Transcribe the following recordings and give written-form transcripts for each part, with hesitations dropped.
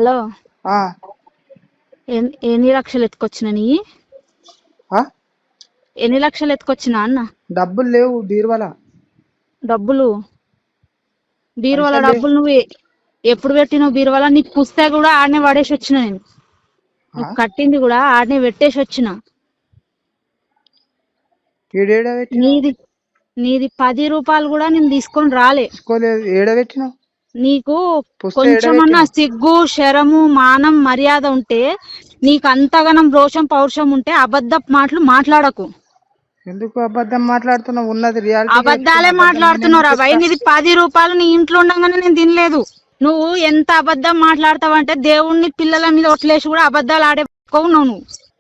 Hello, ఆ ఎన్ని లక్షలు ఎత్తుకొచ్చినా నీ? ఆ ఎన్ని లక్షలు ఎత్తుకొచ్చినా అన్న? డబ్బులు లేవు బీరువాల. డబ్బులు బీరువాల పైసలు లేవు. డబ్బులు నువ్వు ఎప్పుడు పెట్టినావు బీరువాల? నీ పుస్తకం కూడా ఆడనే పడేసి వచ్చిన నేను. ఆ? నువ్వు కట్టింది కూడా ఆడనే పెట్టేసి వచ్చిన. ఏడ పెట్టినావు? నీది నీది 10 రూపాయలు కూడా నేను తీసుకొని రాలే. తీసుకోలేదు. ఏడ పెట్టినావు? నీకు పుస్తకం ఏడ కొంచెమన్నా పెట్టినావు? సిగ్గు, శరము, మానం, మర్యాద ఉంటే, నీకు అంతగనం రోషం, పౌరుషం ఉంటే అబద్ధపు మాటలు మాట్లాడకు. ఎందుకు అబద్ధం మాట్లాడుతున్నావు? ఉన్నది రియాలిటీ. అబద్ధాలే మాట్లాడుతున్నావు రా భయ్. నీది 10 రూపాయలు నీ ఇంట్లో ఉండగానే నేను తినలేదు. నువ్వు ఎంత అబద్ధం మాట్లాడతావంటే దేవుణ్ణి పిల్లల మీద ఒట్లేసి కూడా అబద్ధాలు ఆడేకోవు నువ్వు.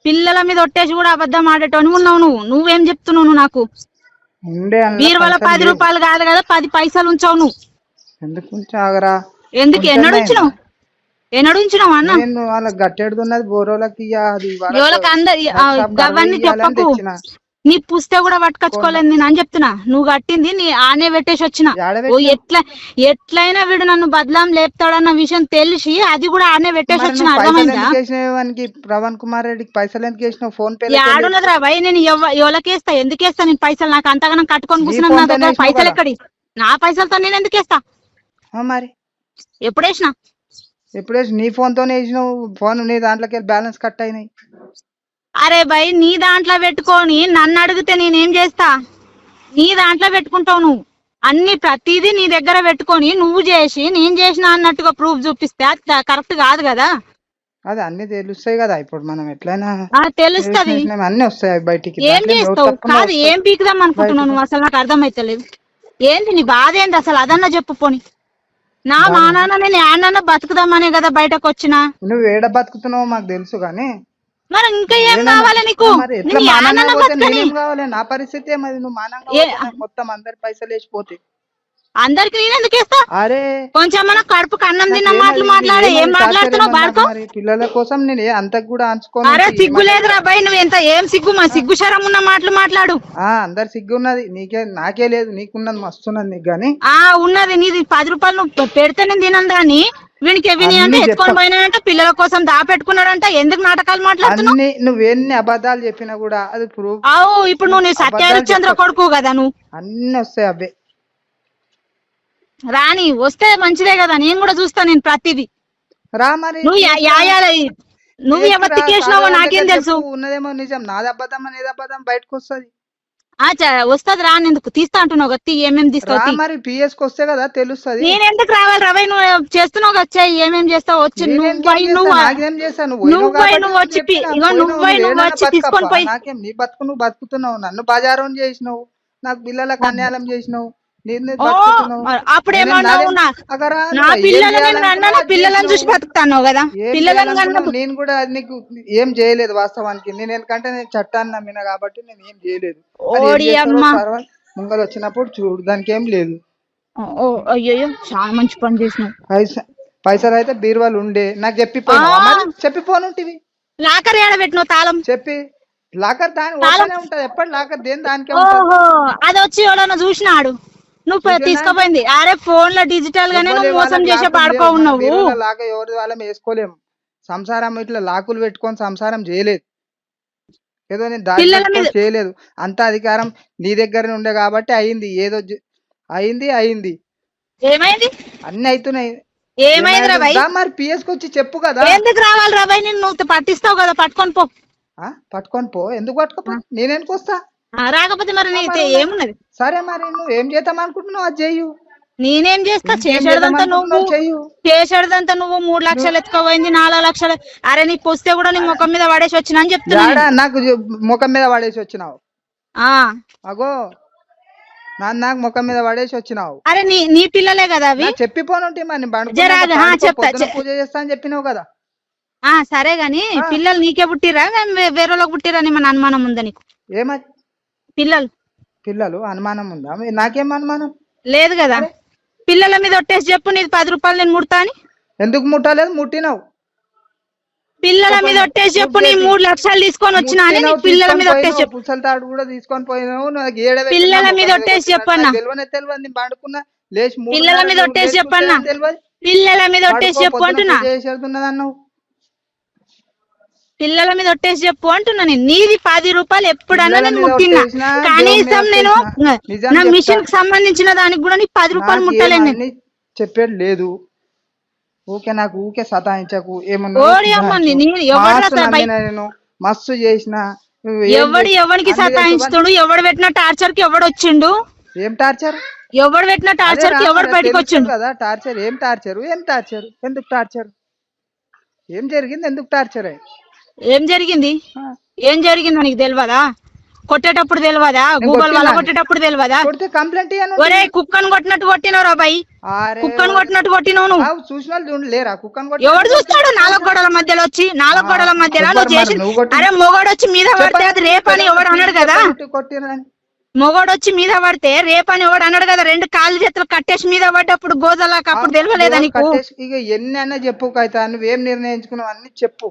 పిల్లల మీద ఒట్టేసి కూడా అబద్ధం ఆడేటోని ఉన్నావు నువ్వు. నువ్వేం చెప్తున్నావు నువ్వు నాకు? బీరువాల 10 రూపాయలు కాదు కదా, 10 పైసలు ఉంచావు నువ్వు. ఎందుకు ఆగరా? ఎందుకు? ఎన్నడు ఉంచినావు అన్న? నేను వాళ్ళకి గట్టెడుతున్నది బోరోలకి. ఎవరికి అందరు గవన్నీ చెప్పకు. నీ పుస్తకం కూడా పట్టుకొచ్చుకోలేదు నేను అని చెప్తున్నా. నువ్వు కట్టింది నీ ఆనే పెట్టేసి వచ్చిన. ఎట్లయినా వీడు నన్ను బదలాం లేపుతాడన్న విషయం తెలిసి అది కూడా ఆనే పెట్టేసి వచ్చిన. అర్థమైందా? ప్రవణ్ కుమార్ రెడ్డికి పైసలు ఎందుకు వేసినావు? ఫోన్ పే ఆడున్నది రా భయ్. నేను ఎవరికేస్తా? ఎందుకేస్తా నేను పైసలు? నాకు అంతగానం కట్టుకొని కూర్చున్నా. నా దగ్గర పైసలు ఎక్కడి? నా పైసలతో నేను ఎందుకేస్తా? మరి ఎప్పుడేసినా? నీ ఫోన్ తోనే వేసినావు. ఫోన్ నీ దాంట్లోకి బ్యాలెన్స్ కట్ అయినాయి. అరే భయ్, నీ దాంట్లో పెట్టుకొని నన్ను అడిగితే నేనేం చేస్తా? నీ దాంట్లో పెట్టుకుంటావు నువ్వు. అన్ని ప్రతిదీ నీ దగ్గర పెట్టుకొని నువ్వు చేసి నేను చేసిన అన్నట్టుగా ప్రూఫ్ చూపిస్తే అది కరెక్ట్ కాదు కదా. అది అన్ని తెలుస్తాయి కదా. ఇప్పుడు మనం ఎట్లయినా తెలుస్తుంది. అన్ని వస్తాయి బయటికి. ఏం చేస్తావు? కాదు, ఏం పీకుదాం అనుకుంటున్నావు నువ్వు? అసలు నాకు అర్థమైతలేదు. ఏంటి నీ బాధ? ఏంది అసలు? అదన్నా చెప్పు పోని. నా మా నాన్న నేను ఏడన్నా బతుకుదామనే కదా బయటకు వచ్చినా. నువ్వు ఏడ బతుకుతున్నావు మాకు తెలుసు కానీ మరి ఇంకా ఏం కావాలి నీకు? కావాలి? నా పరిస్థితి ఏమది? నువ్వు మానంగా మొత్తం అందరి పైసలు వేసిపోతే అందరికి నేను ఎందుకు వేస్తా? అరే కొంచెం మన కడుపుకి అన్నం తిన్న మాటలు మాట్లాడే. ఏం మాట్లాడుతున్నావు బాడుకో? పిల్లల కోసం నేను అంత కూడా అంచుకో. అరే సిగ్గు లేదురా భయ్. నువ్వు ఎంత ఏం సిగ్గు? మా సిగ్గు శరం ఉన్న మాటలు మాట్లాడు. అందరు సిగ్గు ఉన్నది. నాకే లేదు. నీకున్నది మస్తున్నది నీకు గానీ. ఉన్నది. నీది 10 రూపాయలు నువ్వు పెడితే నేను తినను దాన్ని. వీనికి విని అంటే ఎత్తుకొని పోయినాడంట, పిల్లల కోసం దాపెట్టుకున్నాడంట. ఎందుకు నాటకాలు మాట్లాడుతున్నావు? నువ్వెన్ని అబద్ధాలు చెప్పినా కూడా అది ప్రూఫ్. ఇప్పుడు నువ్వు సత్యహరిశ్చంద్ర కొడుకు కదా నువ్వు. అన్ని వస్తాయి అవే. రాని వస్తే మంచిదే కదా. నేను కూడా చూస్తా. నేను ప్రతిదీ రా. మరి నువ్వు ఎవరికి చేసినావో నాకేం తెలుసు? ఉన్నదేమో నిజం. నాది అబద్ధం అనేది అబద్ధం బయటకు వస్తుంది. వస్తుంది. రానేందుకు తీస్తా అంటున్నావు కదా? ఏమేమి తీస్తావు? మరి పిఎస్ కి వస్తే కదా తెలుస్తుంది. నేను ఎందుకు రావాలి రవై? నువ్వు చేస్తున్నావు కదా, ఏమేం చేస్తావు? వచ్చి నువ్వు వచ్చి తీసుకొని పోయి. నాకేం? నీ బతుకు నువ్వు బతుకుతున్నావు. నన్ను బజారం చేసినావు. నాకు పిల్లలకు అన్యాయం చేసినావు. అప్పుడేమన్నావు? నా పిల్లలను చూసి బతుకుతాను కదా. నేను కూడా నీకు ఏం చేయలేదు వాస్తవానికి. నేను ఎందుకంటే నేను చట్టాన్ని నమ్మిన కాబట్టి నేను ఏం చేయలేదు. ముంగలు వచ్చినప్పుడు చూడు, దానికి ఏం లేదు. అయ్యో, చాలా మంచి పని చేసినావు. పైసలు అయితే బీరువాలు ఉండే నాకు చెప్పిపోనుంటివి. లాకర్ ఏడ పెట్టినావు తాళం? చెప్పి లాకర్ దాని ఉంటది. ఎప్పటి లాకర్ దేని దానికి. అది వచ్చి ఎవడన్నా చూసినాడు నువ్వు తీసుకుపోయింది. అరే ఫోన్ లో డిజిటల్ గానే నువ్వు మోసం చేసే పాడుకో ఉన్నావు. లాగా ఎవరి వాళ్ళం వేసుకోలేము. సంసారం ఇట్లా లాకులు పెట్టుకొని సంసారం చేయలేదు. ఏదో నేను దాని చేయలేదు. అంత అధికారం నీ దగ్గర ఉండే కాబట్టి అయింది. ఏదో అయింది. ఏమైంది? అన్ని అవుతున్నాయి. ఏమైంది రా భయ్? మరి పిఎస్ కి వచ్చి చెప్పు కదా. ఎందుకు రావాలి రా భయ్? నువ్వు పట్టిస్తావు కదా, పట్టుకొని పో. పట్టుకొని పో. ఎందుకు పట్టుకోపో? నేనెందుకు వస్తా? రాకపోతే మరి ఏమున్నది? సరే, మరి నువ్వు ఏం చేద్దాం అనుకుంటున్నావు అది చెయ్యు. నేనేం చేస్తా? చేసేదంతా నువ్వు 3 లక్షలు ఎత్తుకోపోయింది, 4 లక్షలు. అరే నీ పుస్తే కూడా నీ ముఖం మీద పడేసి వచ్చినా అని చెప్తున్నా. నాకు ముఖం మీద పడేసి వచ్చినావు? అగో నాకు ముఖం మీద పడేసి వచ్చినావు. అరే నీ పిల్లలే కదా అవి. చెప్పిపోనుంటే పూజ చేస్తా అని చెప్పినావు కదా. సరే గాని పిల్లలు నీకే పుట్టిరా వేరే వాళ్ళకి పుట్టిరా అని మన అనుమానం ఉందా నీకు? ఏమది? పిల్లలు అనుమానం ఉందా? నాకేం అనుమానం లేదు కదా. పిల్లల మీద ఒట్టేసి చెప్పు, నీది 10 రూపాయలు నేను ముడతా అని. ఎందుకు ముట్టలేదు? ముట్టినావు. పిల్లల మీద ఒట్టేసి చెప్పు, నీ 3 లక్షలు తీసుకొని వచ్చినా అని. పిల్లల మీద ఒట్టేసి చెప్పు. పుసల తాడు కూడా తీసుకొని పోయినావు. పిల్లల మీద ఒట్టేసి చెప్పన్నా. తెలియని పండుకున్నా లేచి పిల్లల మీద ఒట్టేసి చెప్పన్నా. పిల్లల మీద ఒట్టేసి పడుకో, చెప్పు పొద్దున అంటున్నా. పూజ చేసి వెళ్తున్నది అన్నావు. పిల్లల మీద ఒట్టేసి చెప్పు అంటున్నా. నేను నీది 10 రూపాయలు ఎప్పుడన్నా పిల్లల నేను మీద ముట్టినా, ఒట్టేసినా, దేవుని మీద కనీసం నేను ఒట్టేసినా నిజం నా చెప్తా, మిషన్ కి సంబంధించిన దానికి కూడా నీకు 10 రూపాయలు నాకు ముట్టలేను నేను. ఏమన్నీ చెప్పేది లేదు. నాకు ఊకే సతాయించకు, ఏమన్నా ఓడి అమ్మంది సుధాంచు. నేను ఎవడు మస్తు అసలు బై నమ్మిన నేను, మస్తు చేసిన, నువ్వు ఏం ఎవడికి అన్ని తెలుసు. సతాయించుతాడు? ఎవడు పెట్టిన టార్చర్ కి ఎవడు వచ్చిండు? ఏం టార్చర్? ఎవడు పెట్టిన అదే టార్చర్ కి ఎవడు రామరా బయటకు తెలుస్తుంది వచ్చిండు? కదా టార్చర్. ఏం టార్చర్? ఏం టార్చర్? ఎందుకు టార్చర్? ఏం జరిగింది? ఎందుకు టార్చర్? ఏం జరిగింది? ఏం జరిగిందో నీకు తెలియదా? కొట్టేటప్పుడు తెలియదా? గూగల్ వల్ల కొట్టేటప్పుడు తెలియదా? కొడితే కంప్లైంట్ ఒరే కుక్కను కొట్టినట్టు కొట్టినవరా బాయ్, కుక్కను కొట్టినట్టు కొట్టినావు నువ్వు. చూసిన వాళ్ళు లేరా కుక్కను ఎవడు చూస్తాడు? 4 గోడల మధ్యలో వచ్చి 4 గోడల మధ్యలో నువ్వు చేసి, అరే మొగోడు వచ్చి మీద పడితే అది రేపని ఎవడు అన్నాడు కదా? మొగోడు వచ్చి మీద పడితే రేపని ఎవడు అన్నాడు కదా? 2 కాళ్ళు చేతులు కట్టేసి మీద పడ్డప్పుడు గోదలాక అప్పుడు తెలియలేదా నీకు? ఇక ఎన్ని అన్నా చెప్పు కైతా, నువ్వేం నిర్ణయించుకున్నావు అన్ని చెప్పు.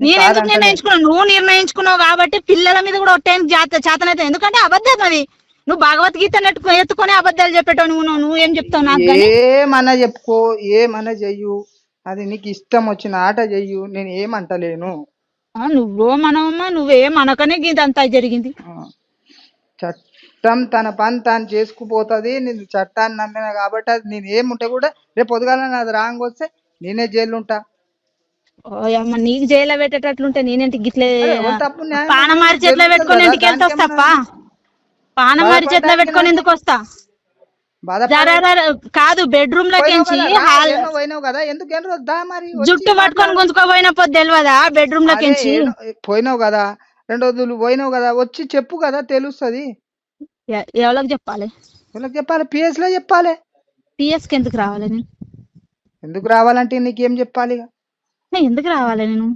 నేను ఎందుకు నిర్ణయించుకున్నావు? నువ్వు నిర్ణయించుకున్నావు కాబట్టి పిల్లల మీద కూడా ఒట్టేందుకు చేతనైతే. ఎందుకంటే అబద్ధం అది. నువ్వు భగవద్గీత ఎత్తుకొని అబద్ధాలు చెప్పేటావు. నువ్వేం చెప్తావు నాకు? ఏమన్నా చెప్పుకో, ఏమన్నా చెయ్యు, అది నీకు ఇష్టం వచ్చిన ఆట చెయ్యు, నేను ఏమంటలేను. నువ్వో మనవమ్మా, నువ్వేమనకనే ఇదంతా జరిగింది. చట్టం తన పని తాను చేసుకుపోతుంది. నేను చట్టాన్ని నమ్మిన కాబట్టి అది నేను ఏముంటే కూడా రేపు పొద్దుగాల నాది రాంగ్ వస్తే నేనే జైలు ఉంటా. అమ్మ నీకు జైల్లో పెట్టేటట్లుంటే నేనేంటి గిట్లే తప్పు పానమారి చేతిలో పెట్టుకొని ఎందుకు వెళ్తా వస్తాప్ప? పానమారి చేతిలో పెట్టుకొని ఎందుకు వస్తా? కాదు, బెడ్రూమ్ లోకి పోయినావు కదా, ఎందుకు జుట్టు పట్టుకొని గుంజుకోపోయినప్పుడు తెలియదా? బెడ్రూమ్ లోకి పోయినావు కదా, 2 రోజులు పోయినావు కదా, వచ్చి చెప్పు కదా, తెలుస్తుంది. ఎవరికి చెప్పాలి? ఎవరికి చెప్పాలి? పిఎస్ లో చెప్పాలి. పిఎస్ కి ఎందుకు రావాలి నేను? ఎందుకు రావాలంటే నీకేం చెప్పాలి? ఎందుకు రావాలి నేను?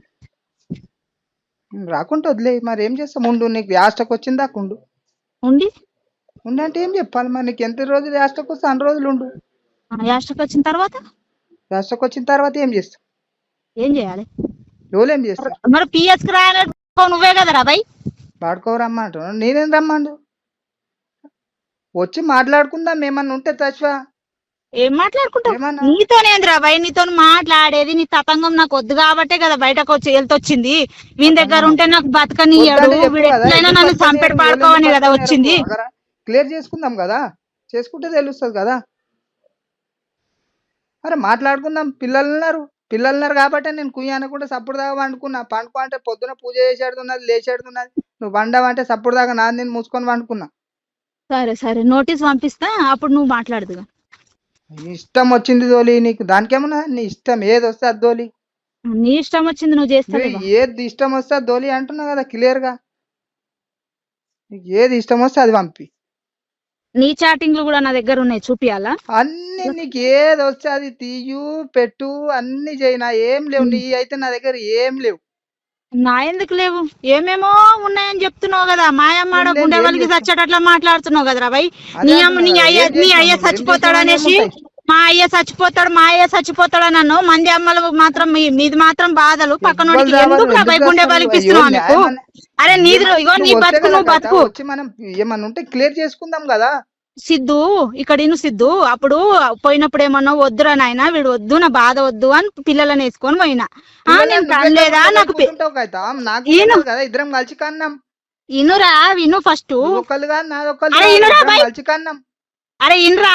రాకుంటే వదిలే, మరి ఏం చేస్తాం? ఉండు, నీకు యాస్టకు వచ్చింది దాకా ఉండు. అంటే ఏం చెప్పాలి మరి? నీకు ఎంత రోజులు యాస్టకు వస్తే అన్ని రోజులు ఉండు. యాస్టకు వచ్చిన తర్వాత ఏం చేస్తావు? ఏం చేయాలి? ఎవరు ఏం చేస్తారు? మరి పిఎస్ కి రాయాలి నువ్వే కదా రా బాయ్. వాడుకో రమ్మంటావు, నేనేం రమ్మండు? వచ్చి మాట్లాడుకుందాం, ఏమన్నా ఉంటే తశ్వా. ఏం మాట్లాడుకుంటావు? నీతోనేంద్రా బాయ్, నీతో మాట్లాడేది. నీ తతంగం నాకు వద్దు కాబట్టే కదా బయటకు వచ్చి వెళ్తొచ్చింది. వీని దగ్గర ఉంటే నాకు బతకనియ్యాడు, నన్ను చంపెడు పాడుకోవని కదా వచ్చింది. క్లియర్ చేసుకుందాం కదా, చేసుకుంటే తెలుస్తుంది కదా. అరే మాట్లాడుకుందాం. పిల్లలున్నారు కాబట్టి నేను కుయ్య అనకుండా సప్పుడు దాకా పండుకున్నా. పండుకో అంటే పొద్దున పూజ చేసేడుతున్నది, లేచేడుతున్నది. నువ్వు వండవంటే సప్పుడు దాకా నాది నేను మూసుకొని పండుకున్నా. సరే నోటీస్ పంపిస్తా, అప్పుడు నువ్వు మాట్లాడుదుగా. ఇష్టం వచ్చింది తోలి, నీకు దానికేమన్నా? నీ ఇష్టం ఏది వస్తే అది తోలి. నీ ఇష్టం వచ్చింది నువ్వు చేస్తావు. ఏది ఇష్టం వస్తే అది తోలి అంటున్నా కదా క్లియర్ గా. నీకు ఏది ఇష్టం వస్తే అది పంపి. నీ చాటింగ్లు కూడా నా దగ్గర ఉన్నాయి, చూపియాలా? అన్ని నీకు ఏది వస్తే అది తీయు, పెట్టు, అన్ని చేయి. నా ఏం లేవు, నీ అయితే నా దగ్గర ఏం లేవు. నా ఎందుకు లేవు? ఏమేమో ఉన్నాయని చెప్తున్నావు కదా. మాయమ్మాడ గుండె వాళ్ళకి చచ్చేటట్లా మాట్లాడుతున్నావు కదరా బాయ్. నీ అయ్య చచ్చిపోతాడు అనేసి, మా అయ్య చచ్చిపోతాడు అని అన్నావు. మంది అమ్మలు మాత్రం మీది మాత్రం బాధలు పక్కనోడికి ఎందుకు రా బాయ్ గుండె బలిపిస్తున్నావు నీకు? అరే నీదిలో ఇగో నీ బతుకు నువ్వు బతుకు. మనం ఏమన్నా ఉంటే క్లియర్ చేసుకుందాం కదా. సిద్ధు ఇక్కడ సిద్ధు అప్పుడు పోయినప్పుడు ఏమన్నా వద్దురా నాయన, వీడు వద్దు, నా బాధ వద్దు అని పిల్లలని వేసుకొని పోయినా. నేను కనలేదా? నాకు ఇద్దరం కలిసి కన్నాం. ఇనురా, విను ఫస్ట్. అరే ఇనురా,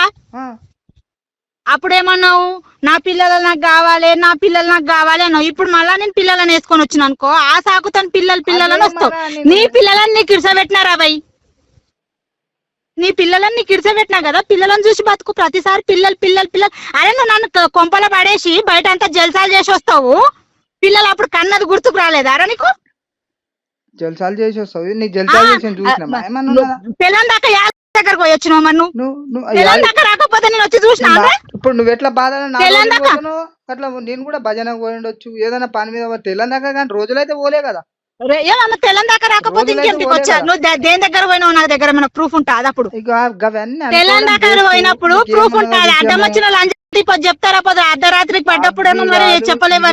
అప్పుడేమన్నావు నా పిల్లలు నాకు కావాలి అన్నావు. ఇప్పుడు మళ్ళా నేను పిల్లలని వేసుకొని వచ్చిన అనుకో, ఆ సాకుతాను పిల్లలని వస్తావు. నీ పిల్లలని నీకు ఇడిసబెట్టినారా బాయ్? నీ పిల్లలని నీకు ఇడిసబెట్టినా కదా. పిల్లలను చూసి బతుకు. ప్రతిసారి పిల్లలు. అరే నువ్వు నన్ను కొంపల పడేసి బయట అంతా జల్సాలు చేసి వస్తావు. పిల్లలు అప్పుడు కన్నది గుర్తుకు రాలేదా రా నీకు? జల్సాలు చేసి వస్తావు. నీకు జల్సాలు చేసి చూసినా పిల్లల దాకా దగ్గరకు పోయి వచ్చినావు. మరి నువ్వు దాకా రాకపోతే నేను వచ్చి చూసినా. ఇప్పుడు నువ్వు ఎట్లా బాధలు అట్లా నేను కూడా భజనకు పోయి ఉండొచ్చు, ఏదైనా పని మీద తెల్లని దాకా, కానీ రోజులైతే పోలే కదా. తెల్లని దాకా రాకపోతే ఇంకెందుకు వచ్చా? నువ్వు దేని దగ్గర పోయినావు? నా దగ్గర ఏమైనా ప్రూఫ్ ఉంటుంది? అప్పుడు తెల్లని దాకా పోయినప్పుడు ప్రూఫ్ ఉంటుంది. అడ్డం వచ్చిన లంచ్ చెప్తారా? పోదు అర్ధరాత్రికి పడ్డప్పుడు మరి చెప్పలేవు.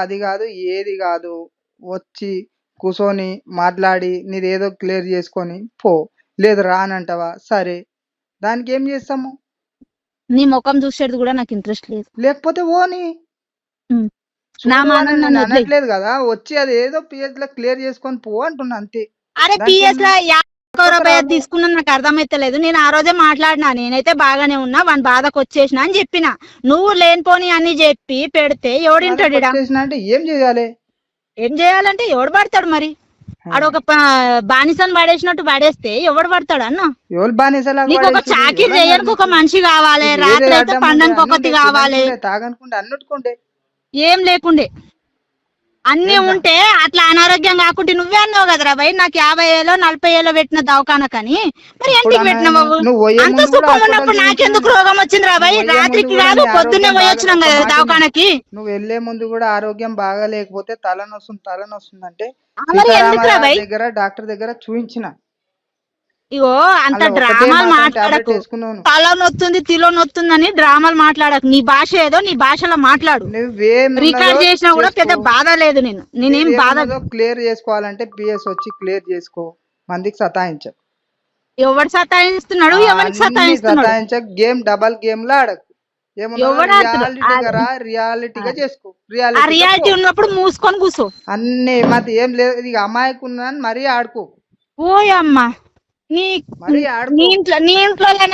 అది కాదు ఏది కాదు, వచ్చి కూర్చొని మాట్లాడి నీదేదో క్లియర్ చేసుకొని పో. లేదు రానంటావా? సరే, దానికి ఏం చేస్తాము? నీ ముఖం చూసేది కూడా నాకు ఇంట్రెస్ట్ లేదు. లేకపోతే ఓని ఉమ్. చూడు నా అని మానం నేను నన్ను వదిలేయ్. అనట్లేదు కదా, వచ్చి అది ఏదో పిఎస్ లో క్లియర్ చేసుకొని పో అంటున్నా అంతే. అరే దానికి పిఎస్ లో లేకపోతే రాబో. తీసుకున్నా నాకు అర్థమైతలేదు. నేను ఆ రోజే మాట్లాడినా, నేనైతే బాగానే ఉన్నా, వాని బాధకు వచ్చేసిన అని చెప్పిన. నువ్వు లేనిపోని అన్ని చెప్పి పెడితే ఎవడింటాడు ఈడ? వచ్చేసిన అంటే ఏం చేయాలి? ఏం చేయాలంటే ఎవడు పడతాడు మరి? ఆడొక బానిసని పడేసినట్టు పడేస్తే ఎవడు పడతాడు అన్న? ఎవరు బానిసలాగా నీకు ఒక చాకరీ చేయడానికి ఒక మనిషి కావాలి, రాత్రి అయితే పండానికి ఒకటి కావాలి, తాగనుకుంటే అన్నుకుంటే ఏం లేకుండే అన్ని ఉంటే అట్లా అనారోగ్యం కాకుంటే నువ్వే అన్నావు కదరా భయ్, నాకు 50,000 40,000 పెట్టిన దవాఖానకని, మరి ఎందుకు పెట్టినావు? అంత సుఖం ఉన్నప్పుడు నాకెందుకు రోగం వచ్చింది రా భయ్? రాత్రికి కాదు పొద్దున్నే పోయి వచ్చినాం కదా దవాఖానకి. నువ్వు వెళ్లే ముందు కూడా ఆరోగ్యం బాగా లేకపోతే తలనొస్తుంది అంటే దగ్గర డాక్టర్ దగ్గర చూయించిన. ఇగో అంత డ్రామాలు మాట్లాడకు, తల నొత్తుంది తిలో నొత్తుందని డ్రామాలు మాట్లాడకు. నీ భాష ఏదో నీ భాషలో మాట్లాడు. రికార్డ్ చేసినా కూడా పెద్ద బాధ లేదు. నేనేం బాధ క్లియర్ చేసుకోవాలంటే పిఎస్ వచ్చి క్లియర్ చేసుకో, మందికి సతాయించ. ఎవరు సతాయిస్తున్నాడు? ఎవరికి సతాయిస్తున్నాడు? గేమ్ డబల్ గేమ్ లో ఆడకు. రియాలిటీగా చేసుకో. రియాలిటీ ఉన్నప్పుడు మూసుకొని కూర్చో. అన్ని మతి ఏం లేదు, ఇక అమాయకున్నాను మరీ ఆడుకో. ఓయమ్మా, నీ ఇంట్లో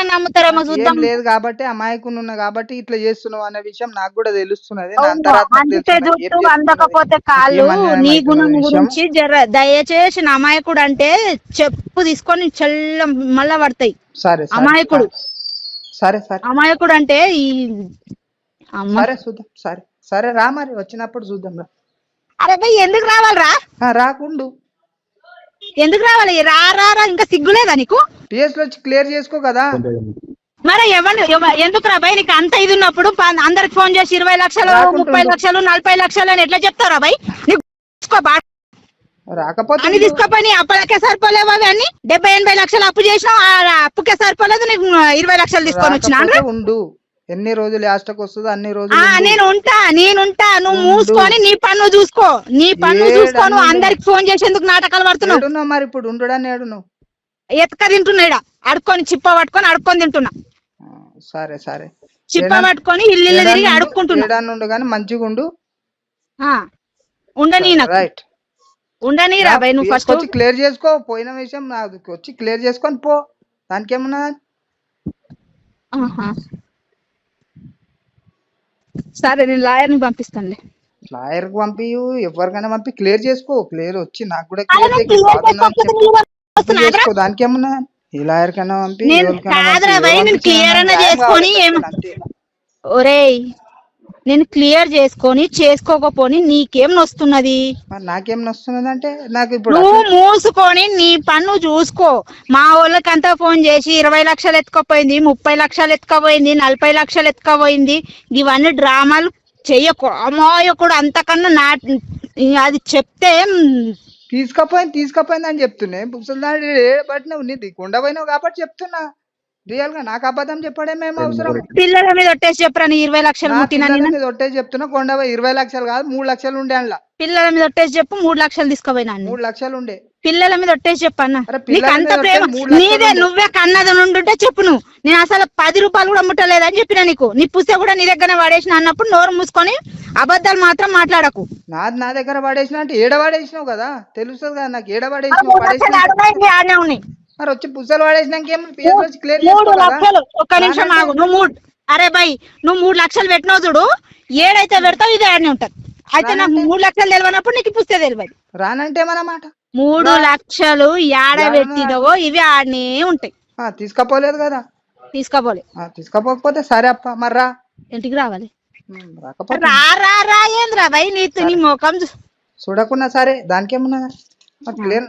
నమ్ముతారేమో చూద్దాం. లేదు కాబట్టి అమాయకున్నా కాబట్టి ఇట్లా చేస్తున్నావు అనే విషయం నాకు కూడా తెలుస్తున్నది. అందకపోతే కాళ్ళు. నీ గుణం గురించి దయచేసి అమాయకుడు అంటే చెప్పు తీసుకొని చెల్ల మళ్ళా పడతాయి. అమాయకుడు సరే సరే అమాయకుడు అంటే ఈ సరే చూద్దాం. సరే సరే రా, మరి వచ్చినప్పుడు చూద్దాం రా. అరే భయ్ ఎందుకు రావాలరా? రాకుండు. ఎందుకు రావాలి? రా రా రా, ఇంకా సిగ్గులేదా నీకు? పిఎస్ లో వచ్చి క్లియర్ చేసుకో కదా. మరి ఎందుకు రా భయ్? నీకు అంత ఇది ఉన్నప్పుడు అందరికి ఫోన్ చేసి 20 లక్షలు 30 లక్షలు 40 లక్షలు అని ఎట్లా చెప్తారా భయ్? రాకపోతే అని తీసుకోపోయి అప్పటికే సరిపోలేవు అవి అన్ని. 70-80 లక్షలు అప్పు చేసినావు, అప్పుకే సరిపోలేదు, నీకు 20 లక్షలు తీసుకొని వచ్చినా. ఉండు, ఎన్ని రోజులు లాస్ట్కి వస్తుందో అన్ని రోజులు నేనుంటా. నువ్వు మూసుకొని నీ పన్ను చూసుకో. నువ్వు అందరికి ఫోన్ చేసేందుకు నాటకాలు పడుతున్నావు. మరి ఇప్పుడు ఉండడాన్ని నువ్వు ఎతక తింటున్నాడా? అడుక్కొని చిప్ప పట్టుకొని అడుక్కొని తింటున్నా. సరే సరే, చిప్ప పట్టుకొని ఇల్లు తిరిగి అడుక్కుంటున్నా. కానీ మంచిగా ఉండు. ఉండని రైట్, ఉండని రా భయ్. నువ్వు ఫస్ట్ వచ్చి క్లియర్ చేసుకో. పోయిన విషయం నాకు వచ్చి క్లియర్ చేసుకొని పో, దానికి ఏమన్నా. సరే నేను లాయర్ని పంపిస్తానులే. లాయర్ కి పంపి ఎవరికైనా పంపి క్లియర్ చేసుకో. క్లియర్ వచ్చి నాకు కూడా చేసుకో, దానికి ఏమన్నా. ఈ లాయర్ కన్నా పంపి క్లియర్ అన్న చేసుకొని ఒరేయ్, నేను క్లియర్ చేసుకొని చేసుకోకపోని నీకేం నొస్తున్నది? నాకేం నొస్తున్నది అంటే నాకు ఇప్పుడు నువ్వు మూసుకొని నీ పన్ను చూసుకో. మా వాళ్ళకంతా ఫోన్ చేసి 20 లక్షలు ఎత్తుకపోయింది, 30 లక్షలు ఎత్తుకపోయింది, 40 లక్షలు ఎత్తుకపోయింది, ఇవన్నీ డ్రామాలు చెయ్యకు. అమాయకుడు అంతకన్నా అది చెప్తే తీసుకపోయింది అని చెప్తున్నాయి. పుస్తకాలు బట్టి నువ్వు నీది కొండపోయినావు కాబట్టి చెప్తున్నా. రియల్ గా నాకు అబద్ధం చెప్పడమేమో అవసరం? పిల్లల మీద ఒట్టేసి చెప్పరా? 20 లక్షలు మీద ఒట్టేసి చెప్తున్నా. కొండ 20 లక్షలు కాదు 3 లక్షలు ఉండే అందులో. పిల్లల మీద ఒట్టేసి చెప్పు. 3 లక్షలు తీసుకుపోయినా. 3 లక్షలు ఉండే పిల్లల మీద ఒట్టేసి చెప్పన్నా. నీకు అంత ప్రేమ నీదే, నువ్వే కన్నది నుండుంటే చెప్పు. నేను అసలు 10 రూపాయలు కూడా ముట్టలేదని చెప్పిన నీకు. నీ పుస్తక కూడా నీ దగ్గర పడేసిన అన్నప్పుడు నోరు మూసుకొని అబద్ధాలు మాత్రం మాట్లాడకు. నా దగ్గర పడేసిన అంటే ఏడ పడేసినావు కదా, తెలుస్తుంది కదా నాకు. ఏడ పడేసినావు? ఉన్నాయి మరి వచ్చి పుస్తకాలు పడేసినాక 3 లక్షలు. ఒక్క నిమిషం ఆగు. అరే బై, నువ్వు 3 లక్షలు పెట్టినావు చూడు, ఏడైతే పెడతావు ఇది ఆడనే ఉంటది. అయితే నాకు 3 లక్షలు తెలియనప్పుడు నీకు పుస్తక తెలియదు. రానంటే మనమాట 3 లక్షలు ఏడ పెట్టినవో ఇవి ఆడనే ఉంటాయి. తీసుకపోలేదు కదా? తీసుకోపోకపోతే సరే అప్ప, మరి రా. ఇంటికి రావాలి. రా ఏంద్రా బై? నీ ముఖం చూడకున్నా సరే, దానికి ఏమన్నా క్లియర్